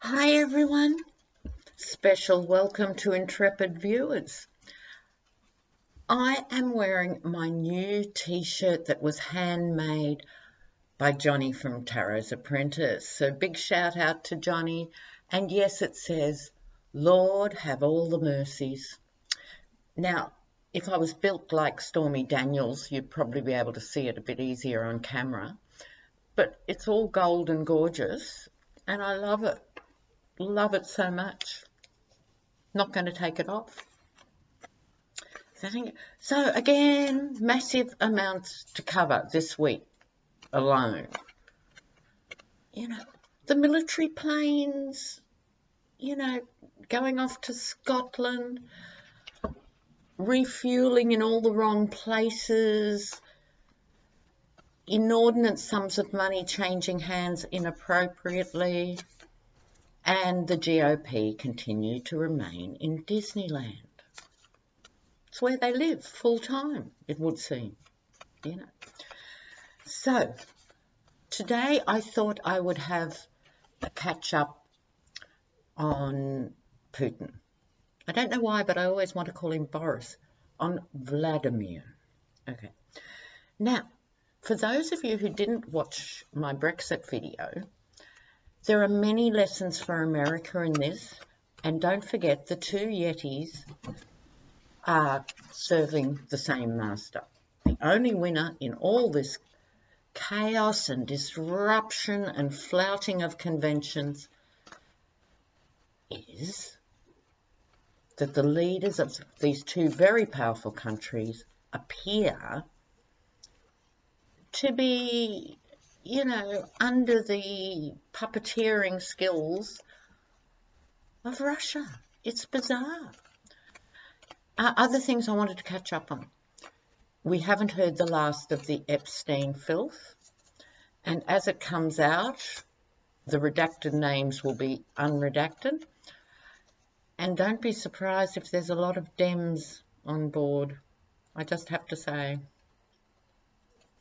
Hi everyone, special welcome to intrepid viewers. I am wearing my new t-shirt that was handmade by Johnny from Tarot's Apprentice. So big shout out to Johnny. And yes, it says, Lord have all the mercies. Now, if I was built like Stormy Daniels, you'd probably be able to see it a bit easier on camera. But it's all gold and gorgeous and I love it. Love it so much. Not going to take it off. So again, massive amounts to cover this week alone. You know, the military planes, going off to Scotland, refueling in all the wrong places, inordinate sums of money changing hands inappropriately, and the GOP continue to remain in Disneyland. It's where they live full time, it would seem, So, today I thought I would have a catch up on Putin. I don't know why, but I always want to call him Boris. On Vladimir. Okay. Now, for those of you who didn't watch my Brexit video, there are many lessons for America in this, and don't forget the two Yetis are serving the same master. The only winner in all this chaos and disruption and flouting of conventions is that the leaders of these two very powerful countries appear to be, under the puppeteering skills of Russia. It's bizarre. Other things I wanted to catch up on. We haven't heard the last of the Epstein filth, and as it comes out, the redacted names will be unredacted. And don't be surprised if there's a lot of Dems on board. I just have to say.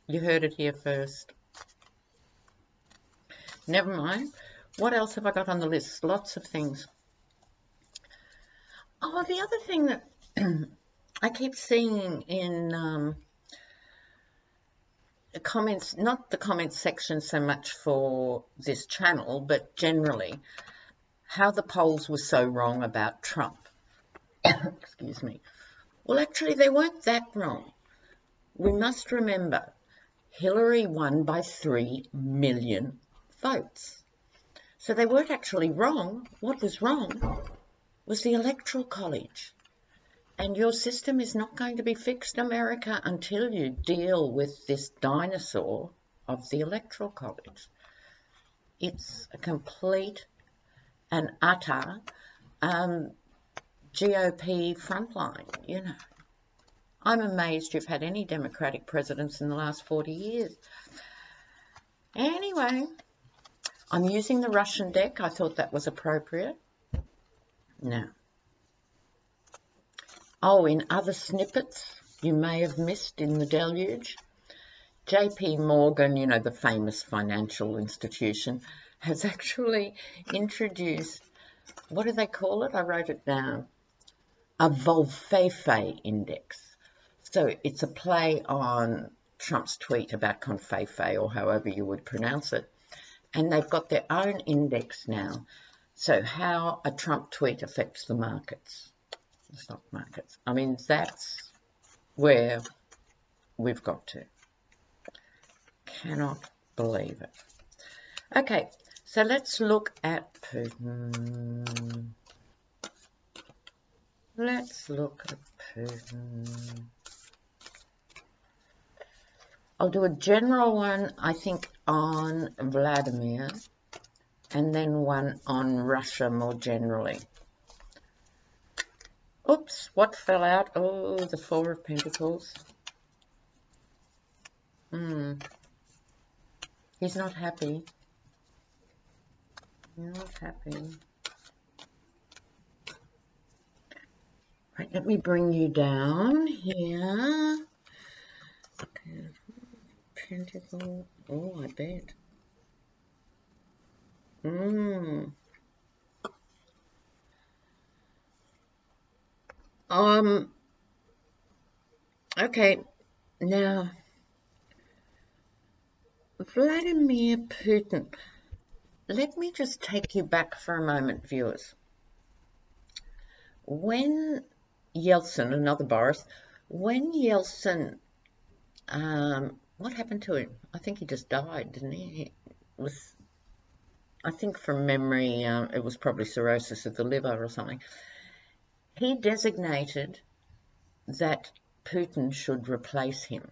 You heard it here first. Never mind. What else have I got on the list? Lots of things. Oh, the other thing that I keep seeing in the comments, not the comments section so much for this channel, but generally, how the polls were so wrong about Trump. Excuse me. Well, actually, they weren't that wrong. We must remember, Hillary won by 3 million votes. So they weren't actually wrong. What was wrong was the Electoral College. And your system is not going to be fixed, America, until you deal with this dinosaur of the Electoral College. It's a complete and utter GOP frontline, I'm amazed you've had any Democratic presidents in the last 40 years. Anyway, I'm using the Russian deck. I thought that was appropriate. Now, in other snippets you may have missed in the deluge, JP Morgan, the famous financial institution, has actually introduced, what do they call it? I wrote it down. A Volfefe index. So it's a play on Trump's tweet about Confefe, or however you would pronounce it. And they've got their own index now. So how a Trump tweet affects the markets, the stock markets. I mean, that's where we've got to. Cannot believe it. Okay, so let's look at Putin. Let's look at Putin. I'll do a general one, I think, on Vladimir, and then one on Russia more generally. Oops, what fell out? Oh, the Four of Pentacles. He's not happy. Not happy. Right, let me bring you down here. Okay. Pentacle. Oh, I bet. Okay, now Vladimir Putin. Let me just take you back for a moment, viewers. When Yeltsin, another Boris, when Yeltsin, what happened to him? I think he just died, didn't he? I think from memory, it was probably cirrhosis of the liver or something. He designated that Putin should replace him.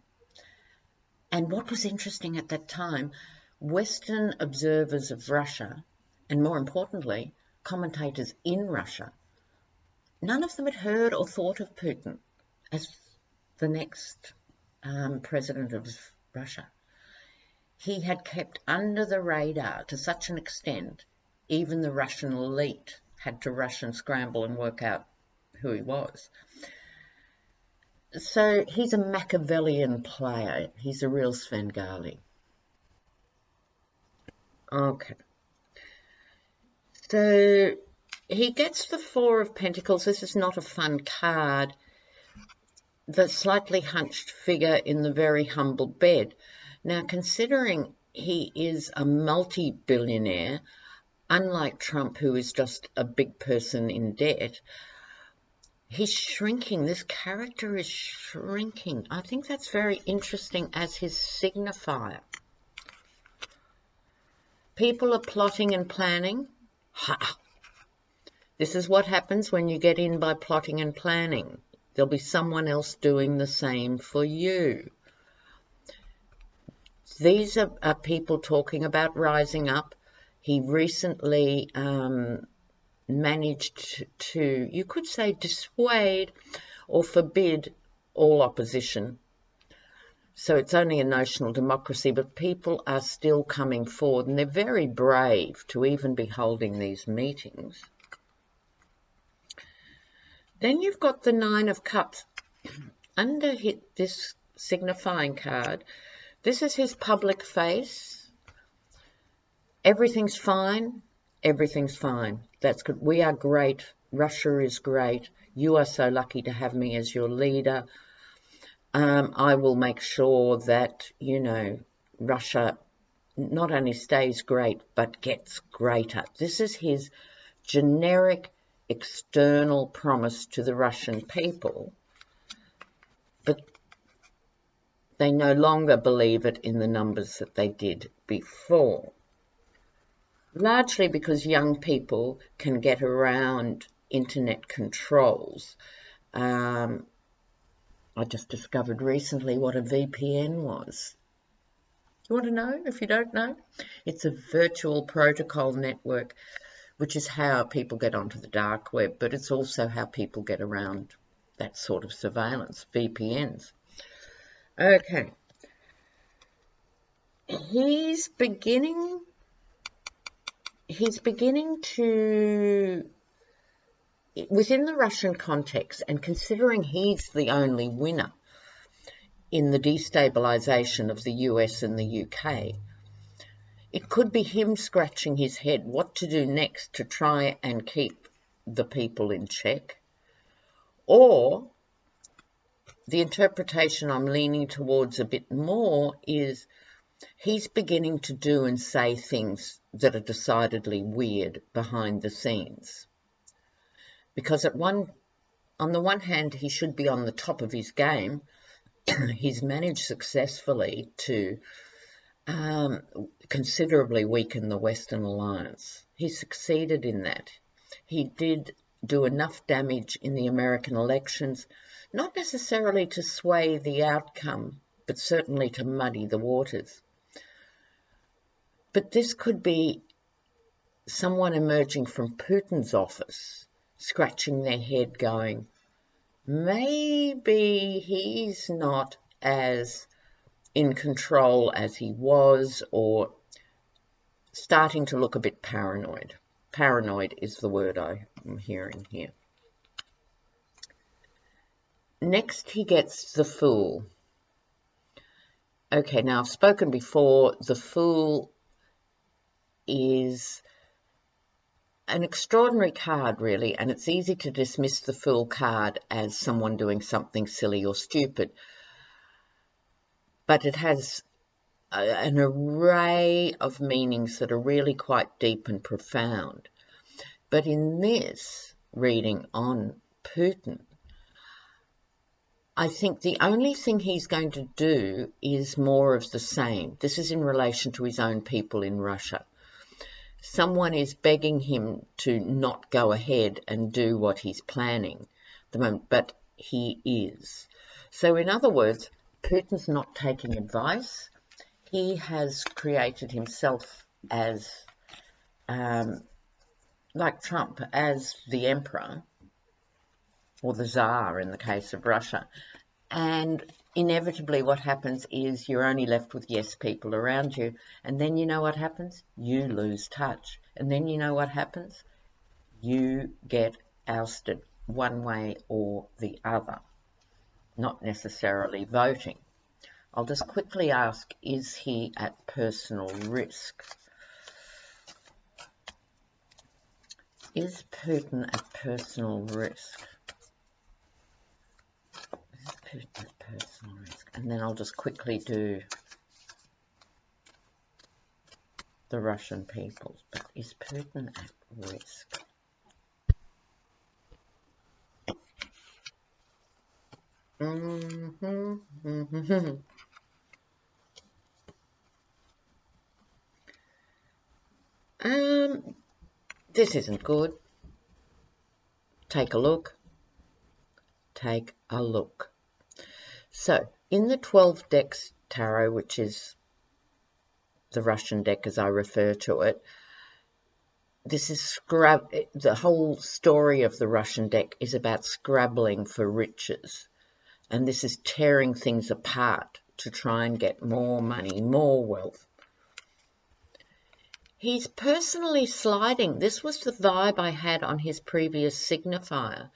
And what was interesting at that time, Western observers of Russia, and more importantly, commentators in Russia, none of them had heard or thought of Putin as the next president of Russia. He had kept under the radar to such an extent, even the Russian elite had to rush and scramble and work out who he was. So he's a Machiavellian player. He's a real Svengali. Okay. So he gets the Four of Pentacles. This is not a fun card. The slightly hunched figure in the very humble bed. Now, considering he is a multi-billionaire, unlike Trump, who is just a big person in debt, he's shrinking. This character is shrinking. I think that's very interesting as his signifier. People are plotting and planning. Ha! This is what happens when you get in by plotting and planning. There'll be someone else doing the same for you. These are people talking about rising up. He recently managed to, you could say, dissuade or forbid all opposition. So it's only a notional democracy, but people are still coming forward, and they're very brave to even be holding these meetings. Then you've got the Nine of Cups. Under this signifying card, this is his public face. Everything's fine. Everything's fine. That's good. We are great. Russia is great. You are so lucky to have me as your leader. I will make sure that, Russia not only stays great, but gets greater. This is his generic external promise to the Russian people, but they no longer believe it in the numbers that they did before. Largely because young people can get around internet controls. I just discovered recently what a VPN was. You want to know if you don't know? It's a virtual protocol network, which is how people get onto the dark web, but it's also how people get around that sort of surveillance, VPNs. Okay. He's beginning to, within the Russian context, and considering he's the only winner in the destabilization of the US and the UK, it could be him scratching his head what to do next to try and keep the people in check. Or the interpretation I'm leaning towards a bit more is he's beginning to do and say things that are decidedly weird behind the scenes. Because on the one hand, he should be on the top of his game. He's managed successfully to considerably weaken the Western alliance. He succeeded in that. He did do enough damage in the American elections, not necessarily to sway the outcome, but certainly to muddy the waters. But this could be someone emerging from Putin's office, scratching their head going, maybe he's not as in control as he was, or starting to look a bit paranoid. Paranoid is the word I'm hearing here. Next, he gets the Fool. Okay, now I've spoken before. The Fool is an extraordinary card, really, and it's easy to dismiss the Fool card as someone doing something silly or stupid, but it has an array of meanings that are really quite deep and profound. But in this reading on Putin, I think the only thing he's going to do is more of the same. This is in relation to his own people in Russia. Someone is begging him to not go ahead and do what he's planning at the moment, but he is. So in other words, Putin's not taking advice. He has created himself as, like Trump, as the emperor, or the Tsar in the case of Russia. And inevitably what happens is you're only left with yes people around you. And then you know what happens? You lose touch. And then you know what happens? You get ousted one way or the other, not necessarily voting. I'll just quickly ask, is he at personal risk? Is Putin at personal risk? Is Putin at personal risk? And then I'll just quickly do the Russian people. But is Putin at risk? This isn't good. Take a look. Take a look. So, in the 12 decks tarot, which is the Russian deck as I refer to it, this is the whole story of the Russian deck is about scrabbling for riches. And this is tearing things apart to try and get more money, more wealth. He's personally sliding. This was the vibe I had on his previous signifier.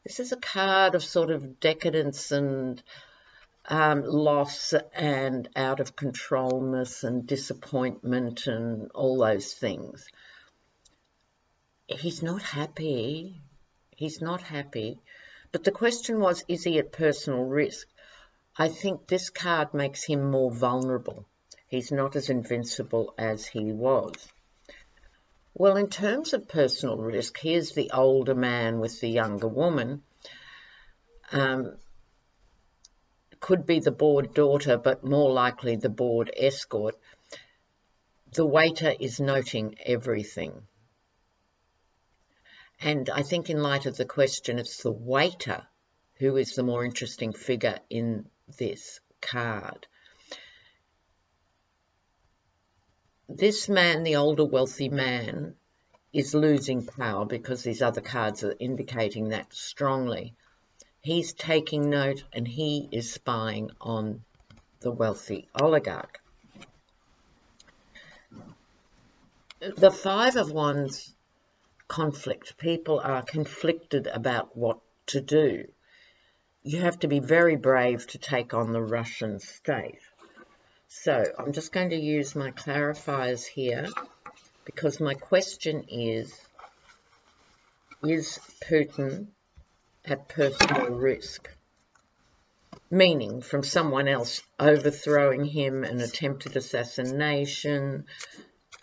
This is a card of sort of decadence and loss and out of controlness and disappointment and all those things. He's not happy. He's not happy. But the question was, is he at personal risk? I think this card makes him more vulnerable. He's not as invincible as he was. Well, in terms of personal risk, here's the older man with the younger woman. Could be the bored daughter, but more likely the bored escort. The waiter is noting everything. And I think in light of the question, it's the waiter who is the more interesting figure in this card. This man, the older wealthy man, is losing power because these other cards are indicating that strongly. He's taking note and he is spying on the wealthy oligarch. The Five of Wands conflict. People are conflicted about what to do. You have to be very brave to take on the Russian state. So I'm just going to use my clarifiers here because my question is Putin at personal risk? Meaning from someone else overthrowing him, an attempted assassination,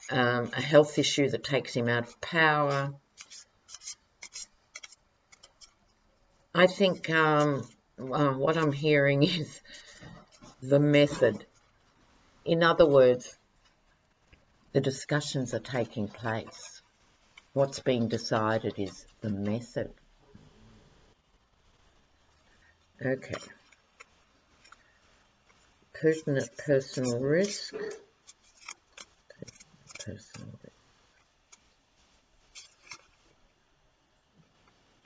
a health issue that takes him out of power. I think what I'm hearing is the method. In other words, the discussions are taking place. What's being decided is the method. Okay. Putin at personal risk. Personal risk.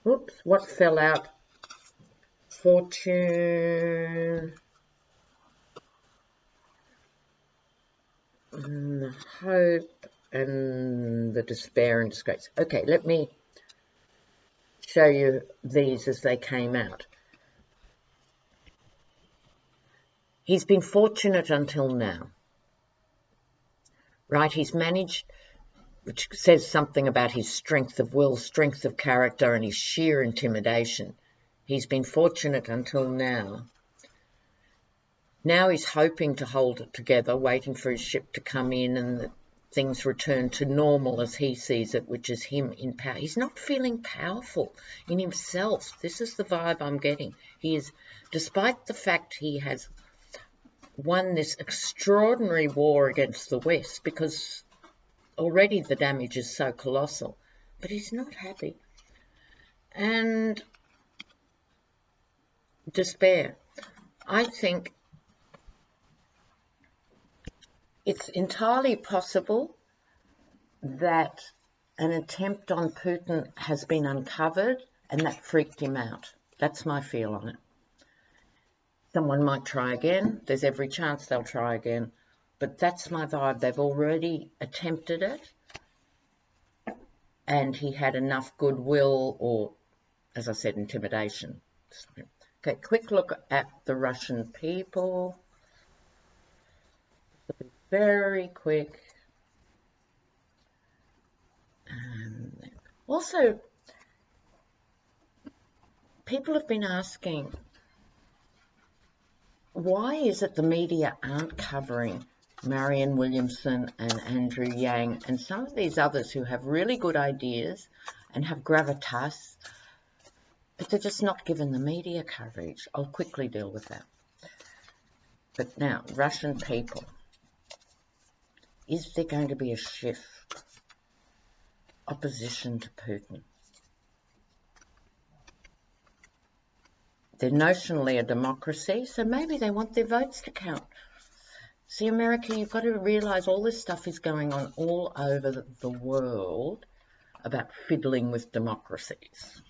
Oops, what fell out? Fortune. And the hope and the despair and disgrace. Okay, let me show you these as they came out. He's been fortunate until now. Right, he's managed which says something about his strength of will, strength of character, and his sheer intimidation. He's been fortunate until now. Now he's hoping to hold it together, waiting for his ship to come in and that things return to normal as he sees it, which is him in power. He's not feeling powerful in himself. This is the vibe I'm getting. He is, despite the fact he has won this extraordinary war against the West, because already the damage is so colossal, but he's not happy. And despair. I think it's entirely possible that an attempt on Putin has been uncovered and that freaked him out. That's my feel on it. Someone might try again. There's every chance they'll try again. But that's my vibe. They've already attempted it. And he had enough goodwill or, as I said, intimidation. Okay, quick look at the Russian people. Very quick. Also, people have been asking, why is it the media aren't covering Marianne Williamson and Andrew Yang and some of these others who have really good ideas and have gravitas, but they're just not given the media coverage? I'll quickly deal with that. But now, Russian people. Is there going to be a shift? Opposition to Putin. They're notionally a democracy, so maybe they want their votes to count. See, America, you've got to realise all this stuff is going on all over the world about fiddling with democracies.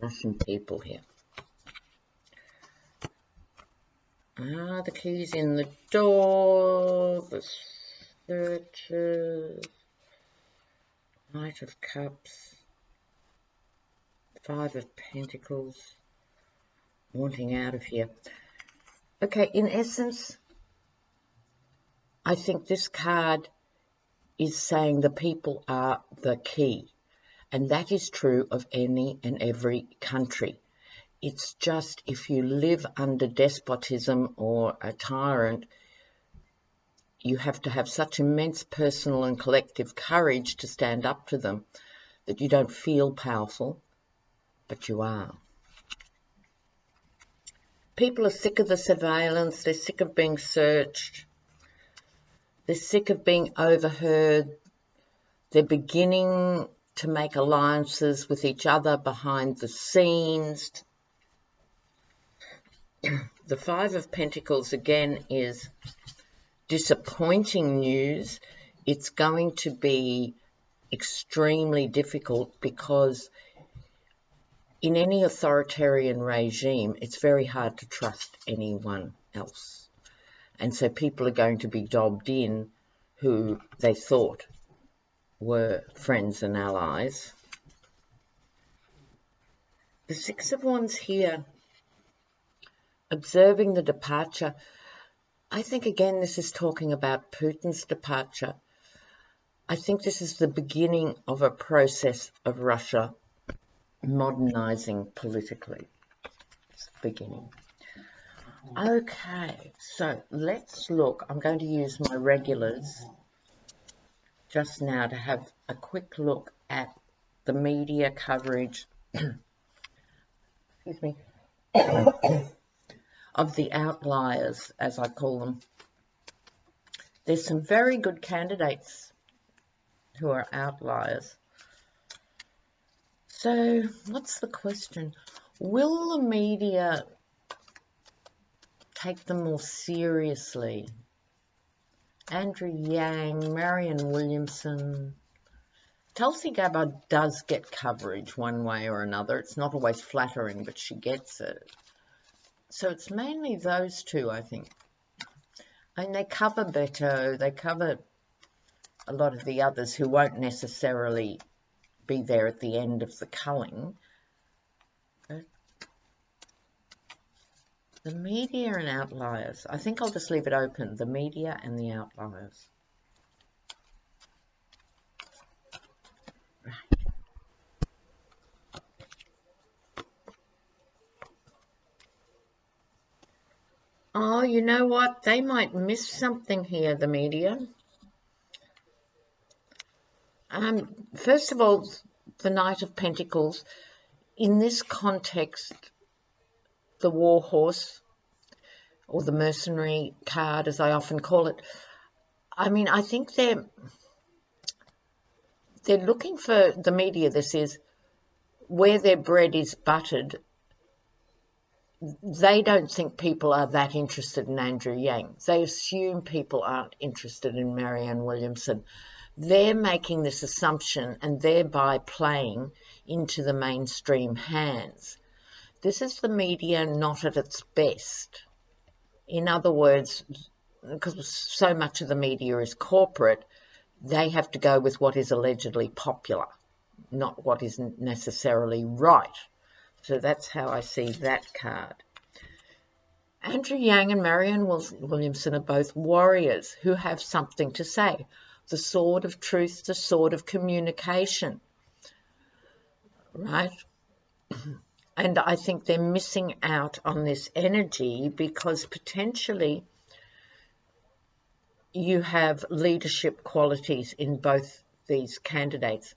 Russian people here. The keys in the door, the searches, Knight of Cups, Five of Pentacles, wanting out of here. Okay, in essence, I think this card is saying the people are the key, and that is true of any and every country. It's just if you live under despotism or a tyrant, you have to have such immense personal and collective courage to stand up to them that you don't feel powerful, but you are. People are sick of the surveillance, they're sick of being searched, they're sick of being overheard, they're beginning to make alliances with each other behind the scenes. The Five of Pentacles again is disappointing news. It's going to be extremely difficult because in any authoritarian regime, it's very hard to trust anyone else. And so people are going to be dobbed in who they thought were friends and allies. The Six of Wands here, observing the departure. I think, again, this is talking about Putin's departure. I think this is the beginning of a process of Russia modernizing politically. It's the beginning. Okay, so let's look. I'm going to use my regulars just now to have a quick look at the media coverage excuse me, of the outliers, as I call them. There's some very good candidates who are outliers. So, what's the question? Will the media take them more seriously? Andrew Yang, Marianne Williamson. Tulsi Gabbard does get coverage one way or another. It's not always flattering, but she gets it. So it's mainly those two, I think. And they cover Beto, they cover a lot of the others who won't necessarily be there at the end of the culling. But the media and outliers. I think I'll just leave it open. The media and the outliers. Oh, you know what? They might miss something here, the media. First of all, the Knight of Pentacles. In this context, the War Horse, or the Mercenary card, as I often call it, I mean, I think they're looking for, the media, this is, where their bread is buttered. They don't think people are that interested in Andrew Yang. They assume people aren't interested in Marianne Williamson. They're making this assumption and thereby playing into the mainstream hands. This is the media not at its best. In other words, because so much of the media is corporate, they have to go with what is allegedly popular, not what isn't necessarily right. So that's how I see that card. Andrew Yang and Marianne Williamson are both warriors who have something to say. The sword of truth, the sword of communication, right? And I think they're missing out on this energy because potentially you have leadership qualities in both these candidates.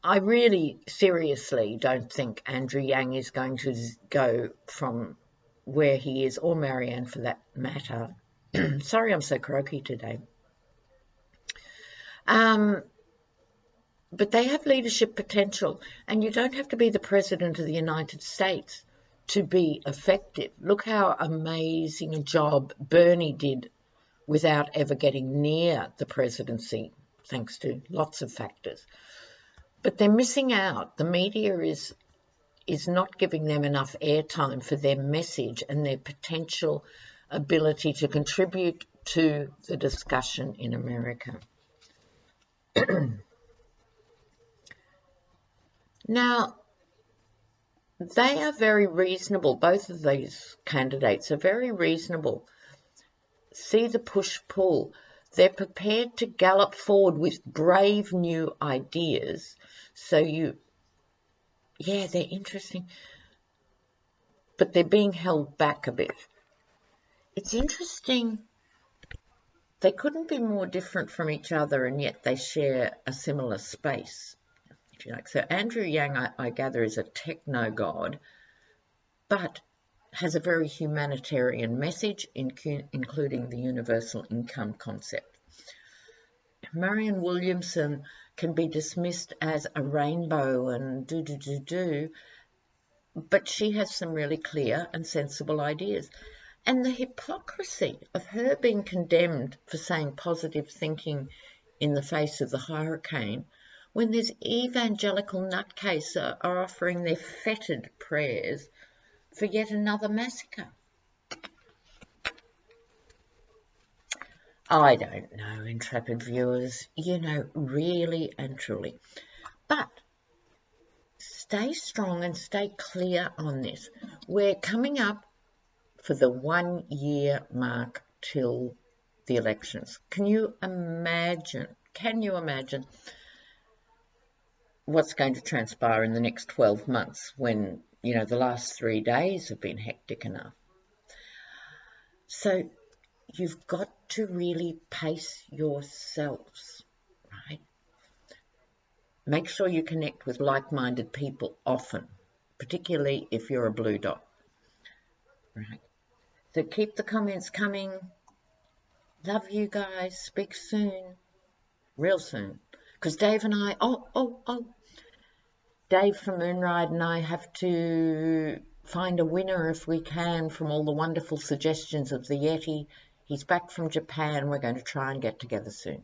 I really seriously don't think Andrew Yang is going to go from where he is, or Marianne for that matter. Sorry, I'm so croaky today. But they have leadership potential, and you don't have to be the President of the United States to be effective. Look how amazing a job Bernie did without ever getting near the presidency, thanks to lots of factors. But they're missing out. The media is not giving them enough airtime for their message and their potential ability to contribute to the discussion in America. Now, they are very reasonable. Both of these candidates are very reasonable. See the push-pull. They're prepared to gallop forward with brave new ideas. So yeah, they're interesting. But they're being held back a bit. It's interesting. They couldn't be more different from each other, and yet they share a similar space, if you like. So Andrew Yang, I gather, is a techno-god, but has a very humanitarian message, including the universal income concept. Marianne Williamson can be dismissed as a rainbow and but she has some really clear and sensible ideas. And the hypocrisy of her being condemned for saying positive thinking in the face of the hurricane, when these evangelical nutcases are offering their fetid prayers for yet another massacre. I don't know, intrepid viewers, really and truly. But stay strong and stay clear on this. We're coming up for the 1 year mark till the elections. Can you imagine what's going to transpire in the next 12 months when, the last 3 days have been hectic enough? So you've got to really pace yourselves, right? Make sure you connect with like-minded people often, particularly if you're a blue dot, right? So keep the comments coming. Love you guys. Speak soon. Real soon. Because Dave and I, Dave from Moonride and I have to find a winner if we can from all the wonderful suggestions of the Yeti. He's back from Japan. We're going to try and get together soon.